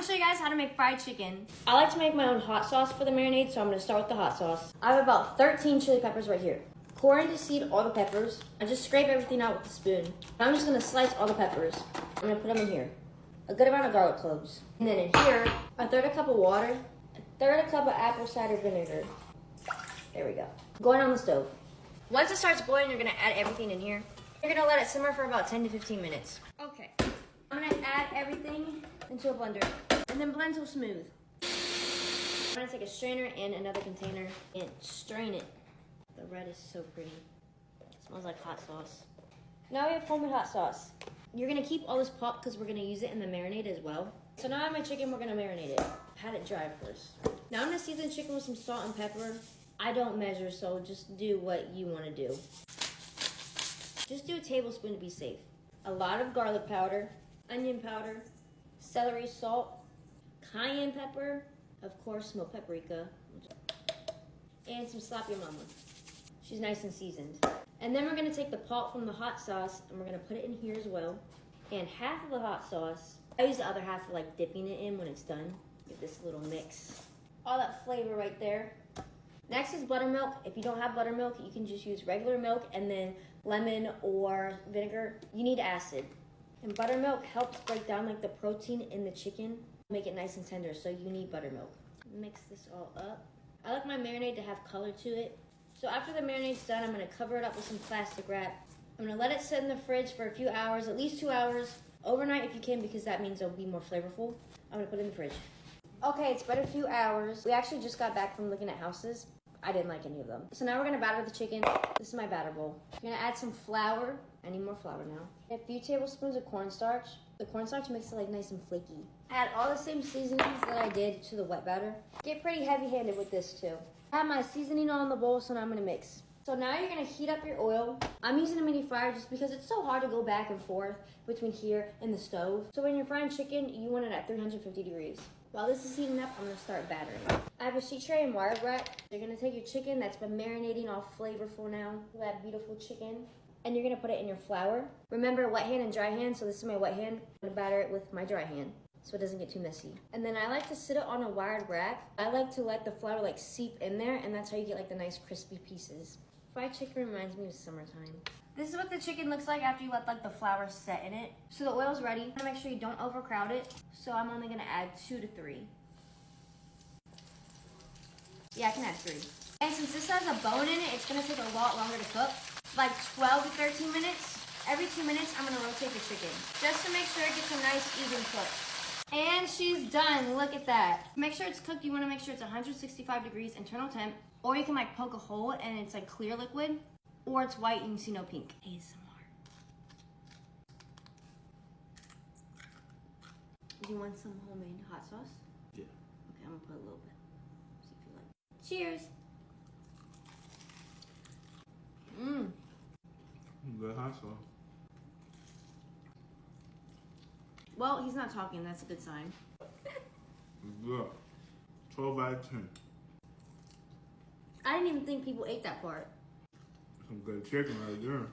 I'll show you guys how to make fried chicken. I like to make my own hot sauce for the marinade, so I'm gonna start with the hot sauce. I have about 13 chili peppers right here. Core and seed all the peppers. I just scrape everything out with a spoon. I'm just gonna slice all the peppers. I'm gonna put them in here. A good amount of garlic cloves. And then in here, a third a cup of water, a third a cup of apple cider vinegar. There we go. Going on the stove. Once it starts boiling, you're gonna add everything in here. You're gonna let it simmer for about 10 to 15 minutes. Okay, I'm gonna add everything into a blender and then blend till smooth. I'm gonna take a strainer and another container and strain it. The red is so pretty. It smells like hot sauce. Now we have homemade hot sauce. You're gonna keep all this pot because we're gonna use it in the marinade as well. So now I have my chicken, we're gonna marinate it. Had it dry first. Now I'm gonna season the chicken with some salt and pepper. I don't measure, so just do what you wanna do. Just do a tablespoon to be safe. A lot of garlic powder, onion powder, celery salt, cayenne pepper, of course smoked paprika, and some sloppy mama. She's nice and seasoned. And then we're gonna take the pot from the hot sauce and we're gonna put it in here as well. And half of the hot sauce, I use the other half for like dipping it in when it's done. Get this little mix. All that flavor right there. Next is buttermilk. If you don't have buttermilk, you can just use regular milk and then lemon or vinegar. You need acid. And buttermilk helps break down like the protein in the chicken, make it nice and tender, so you need buttermilk. Mix this all up. I like my marinade to have color to it. So after the marinade's done, I'm gonna cover it up with some plastic wrap. I'm gonna let it sit in the fridge for a few hours, at least 2 hours, overnight if you can, because that means it'll be more flavorful. I'm gonna put it in the fridge. Okay, it's been a few hours. We actually just got back from looking at houses. I didn't like any of them. So now we're gonna batter the chicken. This is my batter bowl. I'm gonna add some flour. I need more flour now. A few tablespoons of cornstarch. The cornstarch makes it like nice and flaky. Add all the same seasonings that I did to the wet batter. Get pretty heavy-handed with this too. I have my seasoning all in the bowl, so now I'm gonna mix. So now you're gonna heat up your oil. I'm using a mini fryer just because it's so hard to go back and forth between here and the stove. So when you're frying chicken, you want it at 350 degrees. While this is heating up, I'm gonna start battering. I have a sheet tray and wire rack. You're gonna take your chicken that's been marinating all flavorful now, that beautiful chicken, and you're gonna put it in your flour. Remember, wet hand and dry hand, so this is my wet hand. I'm gonna batter it with my dry hand so it doesn't get too messy. And then I like to sit it on a wired rack. I like to let the flour like seep in there, and that's how you get like the nice crispy pieces. Fried chicken reminds me of summertime. This is what the chicken looks like after you let like the flour set in it. So the oil's ready. You wanna make sure you don't overcrowd it. So I'm only gonna add 2 to 3. Yeah, I can add 3. And since this has a bone in it, it's gonna take a lot longer to cook. Like 12 to 13 minutes. Every 2 minutes, I'm gonna rotate the chicken. Just to make sure it gets a nice even cook. And she's done, look at that. Make sure it's cooked, you wanna make sure it's 165 degrees internal temp. Or you can like poke a hole and it's like clear liquid. Or it's white and you see no pink. ASMR. Do you want some homemade hot sauce? Yeah. Okay, I'm gonna put a little bit. See if you like it. Cheers. Good hot sauce. Well, he's not talking, that's a good sign. Good. 12 out of 10. I didn't even think people ate that part. Some good chicken right there.